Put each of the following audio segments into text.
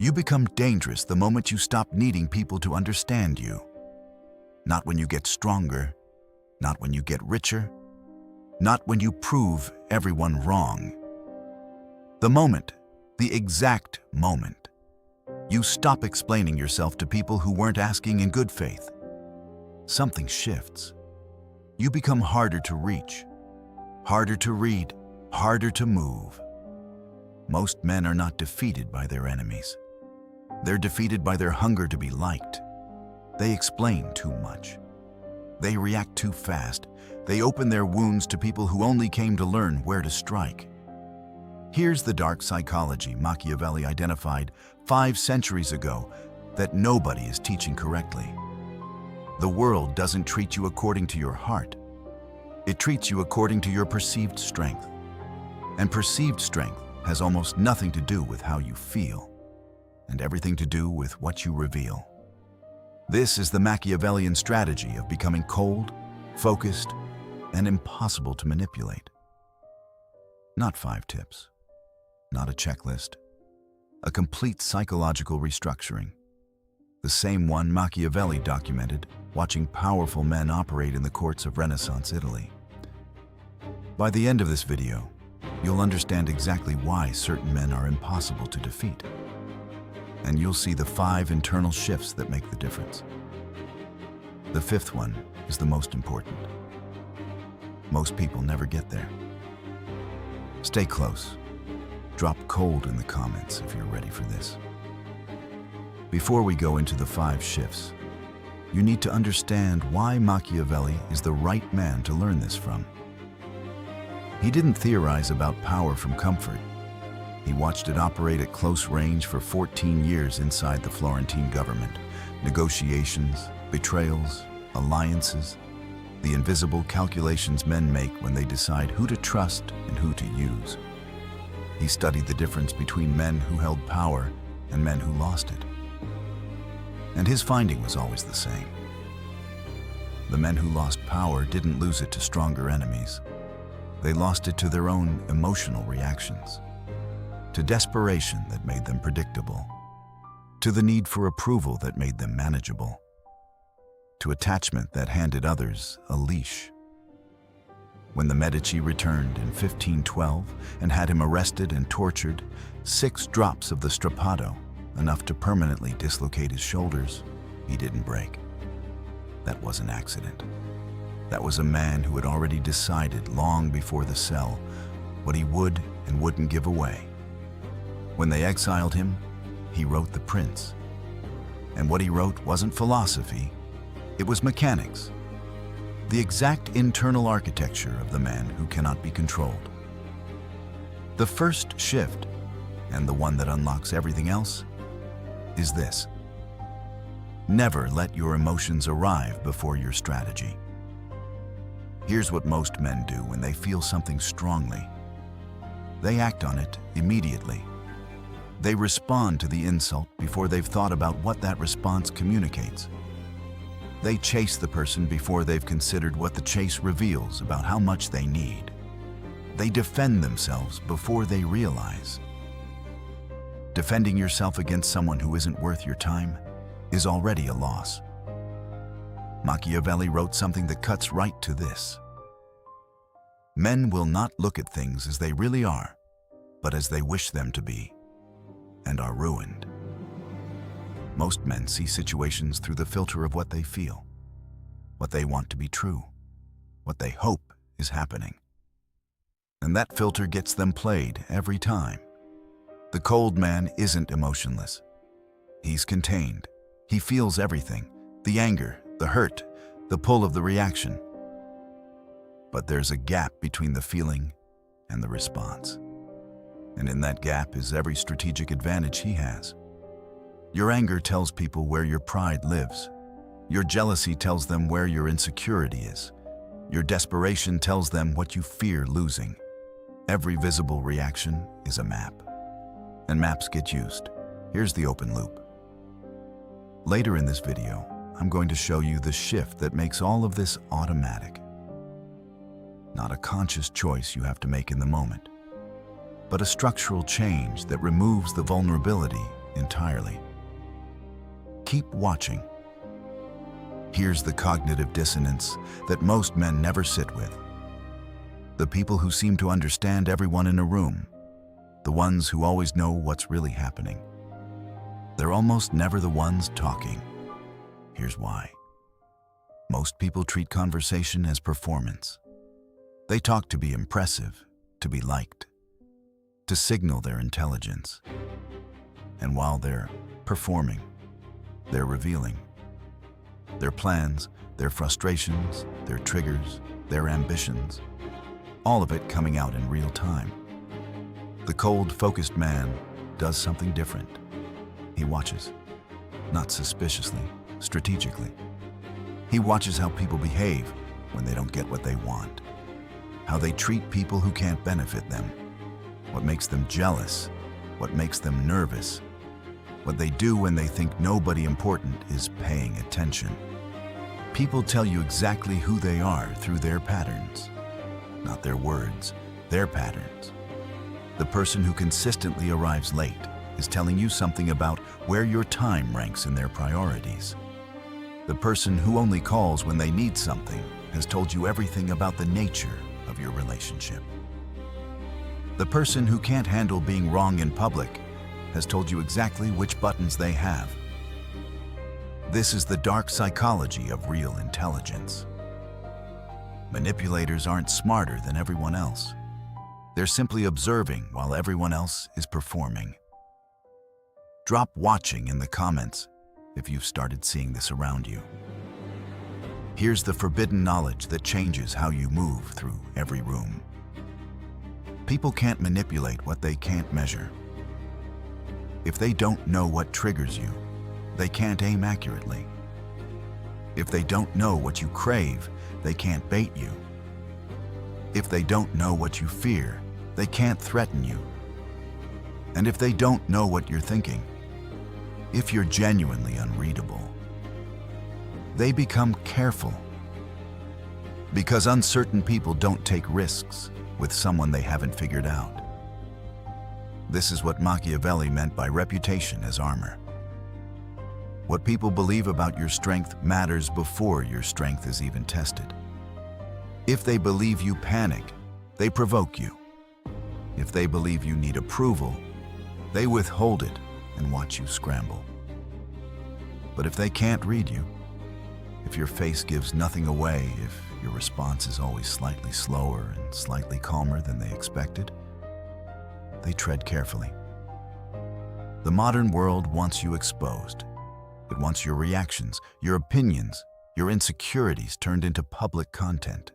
You become dangerous the moment you stop needing people to understand you. Not when you get stronger, not when you get richer, not when you prove everyone wrong. The moment, the exact moment, you stop explaining yourself to people who weren't asking in good faith. Something shifts. You become harder to reach, harder to read, harder to move. Most men are not defeated by their enemies. They're defeated by their hunger to be liked. They explain too much. They react too fast. They open their wounds to people who only came to learn where to strike. Here's the dark psychology Machiavelli identified 5 centuries ago that nobody is teaching correctly. The world doesn't treat you according to your heart. It treats you according to your perceived strength. And perceived strength has almost nothing to do with how you feel, and everything to do with what you reveal. This is the Machiavellian strategy of becoming cold, focused, and impossible to manipulate. Not 5 tips, not a checklist, a complete psychological restructuring. The same one Machiavelli documented watching powerful men operate in the courts of Renaissance Italy. By the end of this video, you'll understand exactly why certain men are impossible to defeat. And you'll see the 5 internal shifts that make the difference. The 5th one is the most important. Most people never get there. Stay close. Drop cold in the comments if you're ready for this. Before we go into the 5 shifts, you need to understand why Machiavelli is the right man to learn this from. He didn't theorize about power from comfort. He watched it operate at close range for 14 years inside the Florentine government. Negotiations, betrayals, alliances, the invisible calculations men make when they decide who to trust and who to use. He studied the difference between men who held power and men who lost it. And his finding was always the same. The men who lost power didn't lose it to stronger enemies. They lost it to their own emotional reactions, to desperation that made them predictable, to the need for approval that made them manageable, to attachment that handed others a leash. When the Medici returned in 1512 and had him arrested and tortured, 6 drops of the strappato, enough to permanently dislocate his shoulders, he didn't break. That was an accident. That was a man who had already decided long before the cell what he would and wouldn't give away. When they exiled him, he wrote The Prince. And what he wrote wasn't philosophy, it was mechanics. The exact internal architecture of the man who cannot be controlled. The first shift, and the one that unlocks everything else, is this. Never let your emotions arrive before your strategy. Here's what most men do when they feel something strongly. They act on it immediately. They respond to the insult before they've thought about what that response communicates. They chase the person before they've considered what the chase reveals about how much they need. They defend themselves before they realize. Defending yourself against someone who isn't worth your time is already a loss. Machiavelli wrote something that cuts right to this. Men will not look at things as they really are, but as they wish them to be, and are ruined. Most men see situations through the filter of what they feel, what they want to be true, what they hope is happening. And that filter gets them played every time. The cold man isn't emotionless. He's contained. He feels everything, the anger, the hurt, the pull of the reaction. But there's a gap between the feeling and the response. And in that gap is every strategic advantage he has. Your anger tells people where your pride lives. Your jealousy tells them where your insecurity is. Your desperation tells them what you fear losing. Every visible reaction is a map. And maps get used. Here's the open loop. Later in this video, I'm going to show you the shift that makes all of this automatic. Not a conscious choice you have to make in the moment, but a structural change that removes the vulnerability entirely. Keep watching. Here's the cognitive dissonance that most men never sit with. The people who seem to understand everyone in a room, the ones who always know what's really happening, they're almost never the ones talking. Here's why. Most people treat conversation as performance. They talk to be impressive, to be liked, to signal their intelligence. And while they're performing, they're revealing their plans, their frustrations, their triggers, their ambitions, all of it coming out in real time. The cold, focused man does something different. He watches, not suspiciously, strategically. He watches how people behave when they don't get what they want, how they treat people who can't benefit them, what makes them jealous, what makes them nervous, what they do when they think nobody important is paying attention. People tell you exactly who they are through their patterns, not their words, their patterns. The person who consistently arrives late is telling you something about where your time ranks in their priorities. The person who only calls when they need something has told you everything about the nature of your relationship. The person who can't handle being wrong in public has told you exactly which buttons they have. This is the dark psychology of real intelligence. Manipulators aren't smarter than everyone else. They're simply observing while everyone else is performing. Drop watching in the comments if you've started seeing this around you. Here's the forbidden knowledge that changes how you move through every room. People can't manipulate what they can't measure. If they don't know what triggers you, they can't aim accurately. If they don't know what you crave, they can't bait you. If they don't know what you fear, they can't threaten you. And if they don't know what you're thinking, if you're genuinely unreadable, they become careful. Because uncertain people don't take risks with someone they haven't figured out. This is what Machiavelli meant by reputation as armor. What people believe about your strength matters before your strength is even tested. If they believe you panic, they provoke you. If they believe you need approval, they withhold it and watch you scramble. But if they can't read you, if your face gives nothing away, if your response is always slightly slower and slightly calmer than they expected, they tread carefully. The modern world wants you exposed. It wants your reactions, your opinions, your insecurities turned into public content.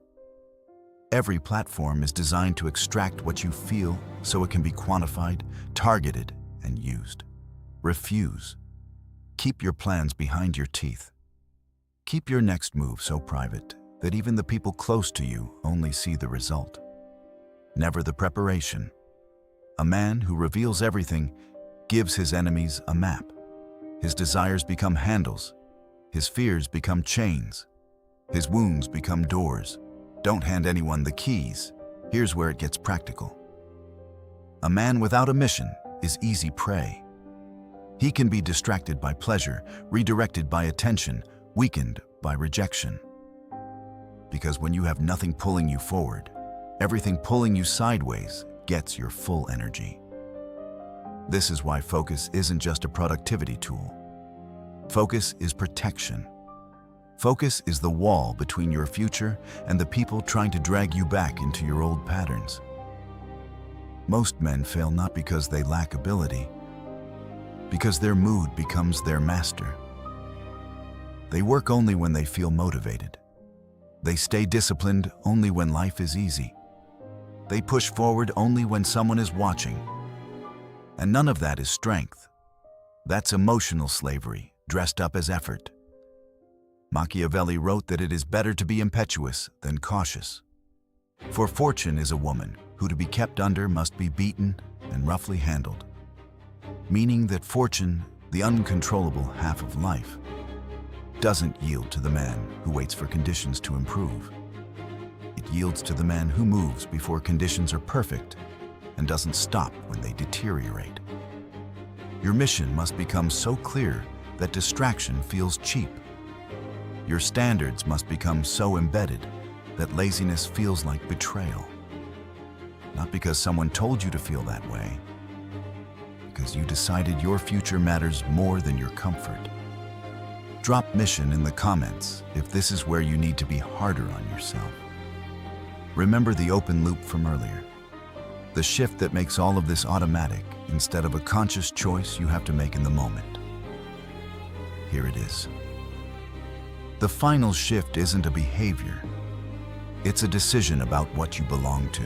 Every platform is designed to extract what you feel so it can be quantified, targeted, and used. Refuse. Keep your plans behind your teeth. Keep your next move so private that even the people close to you only see the result, never the preparation. A man who reveals everything gives his enemies a map. His desires become handles. His fears become chains. His wounds become doors. Don't hand anyone the keys. Here's where it gets practical. A man without a mission is easy prey. He can be distracted by pleasure, redirected by attention, weakened by rejection. Because when you have nothing pulling you forward, everything pulling you sideways gets your full energy. This is why focus isn't just a productivity tool. Focus is protection. Focus is the wall between your future and the people trying to drag you back into your old patterns. Most men fail not because they lack ability, because their mood becomes their master. They work only when they feel motivated. They stay disciplined only when life is easy. They push forward only when someone is watching. And none of that is strength. That's emotional slavery, dressed up as effort. Machiavelli wrote that it is better to be impetuous than cautious. For fortune is a woman who to be kept under must be beaten and roughly handled. Meaning that fortune, the uncontrollable half of life, doesn't yield to the man who waits for conditions to improve. It yields to the man who moves before conditions are perfect and doesn't stop when they deteriorate. Your mission must become so clear that distraction feels cheap. Your standards must become so embedded that laziness feels like betrayal. Not because someone told you to feel that way, because you decided your future matters more than your comfort. Drop mission in the comments if this is where you need to be harder on yourself. Remember the open loop from earlier. The shift that makes all of this automatic instead of a conscious choice you have to make in the moment. Here it is. The final shift isn't a behavior. It's a decision about what you belong to.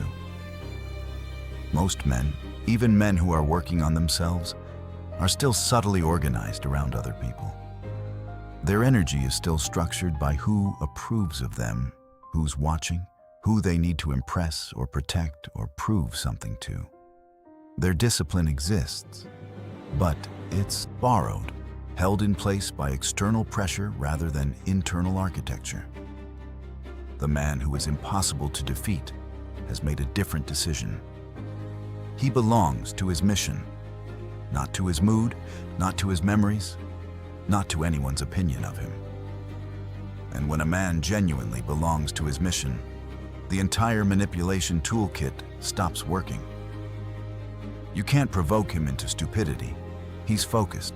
Most men, even men who are working on themselves, are still subtly organized around other people. Their energy is still structured by who approves of them, who's watching, who they need to impress or protect or prove something to. Their discipline exists, but it's borrowed, held in place by external pressure rather than internal architecture. The man who is impossible to defeat has made a different decision. He belongs to his mission, not to his mood, not to his memories, not to anyone's opinion of him. And when a man genuinely belongs to his mission, the entire manipulation toolkit stops working. You can't provoke him into stupidity. He's focused.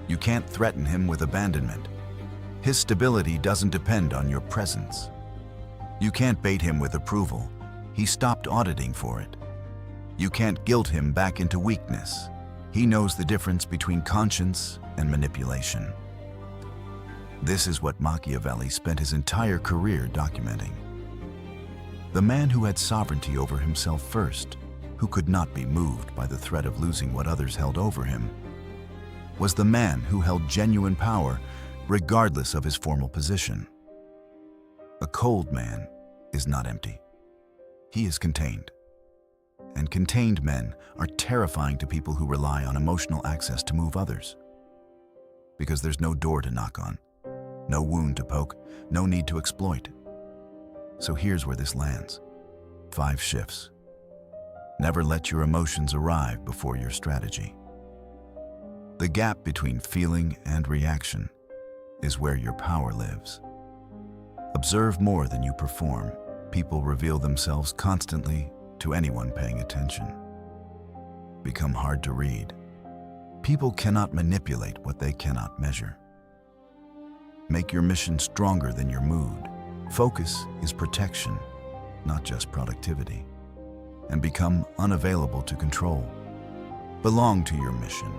You can't threaten him with abandonment. His stability doesn't depend on your presence. You can't bait him with approval. He stopped auditing for it. You can't guilt him back into weakness. He knows the difference between conscience and manipulation. This is what Machiavelli spent his entire career documenting. The man who had sovereignty over himself first, who could not be moved by the threat of losing what others held over him, was the man who held genuine power regardless of his formal position. A cold man is not empty. He is contained. And contained men are terrifying to people who rely on emotional access to move others. Because there's no door to knock on, no wound to poke, no need to exploit. So here's where this lands. 5 shifts. Never let your emotions arrive before your strategy. The gap between feeling and reaction is where your power lives. Observe more than you perform. People reveal themselves constantly to anyone paying attention. Become hard to read. People cannot manipulate what they cannot measure. Make your mission stronger than your mood. Focus is protection, not just productivity. And become unavailable to control. Belong to your mission,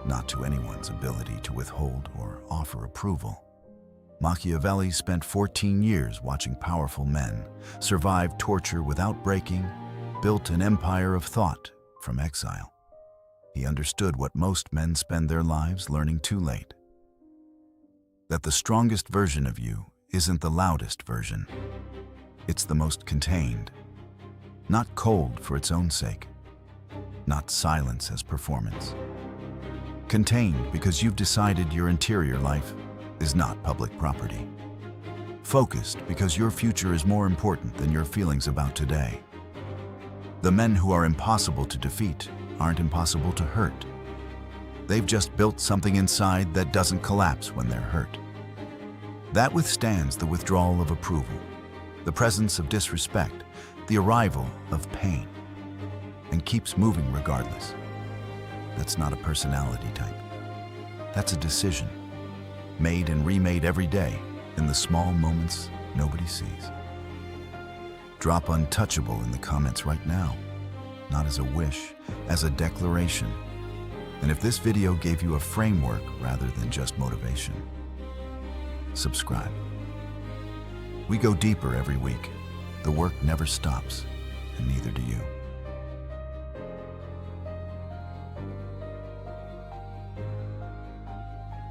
not to anyone's ability to withhold or offer approval. Machiavelli spent 14 years watching powerful men survive torture without breaking, built an empire of thought from exile. He understood what most men spend their lives learning too late. That the strongest version of you isn't the loudest version. It's the most contained. Not cold for its own sake. Not silence as performance. Contained because you've decided your interior life is not public property. Focused because your future is more important than your feelings about today. The men who are impossible to defeat aren't impossible to hurt. They've just built something inside that doesn't collapse when they're hurt. That withstands the withdrawal of approval, the presence of disrespect, the arrival of pain, and keeps moving regardless. That's not a personality type. That's a decision, made and remade every day in the small moments nobody sees. Drop untouchable in the comments right now, not as a wish, as a declaration. And if this video gave you a framework rather than just motivation, subscribe. We go deeper every week. The work never stops, and neither do you.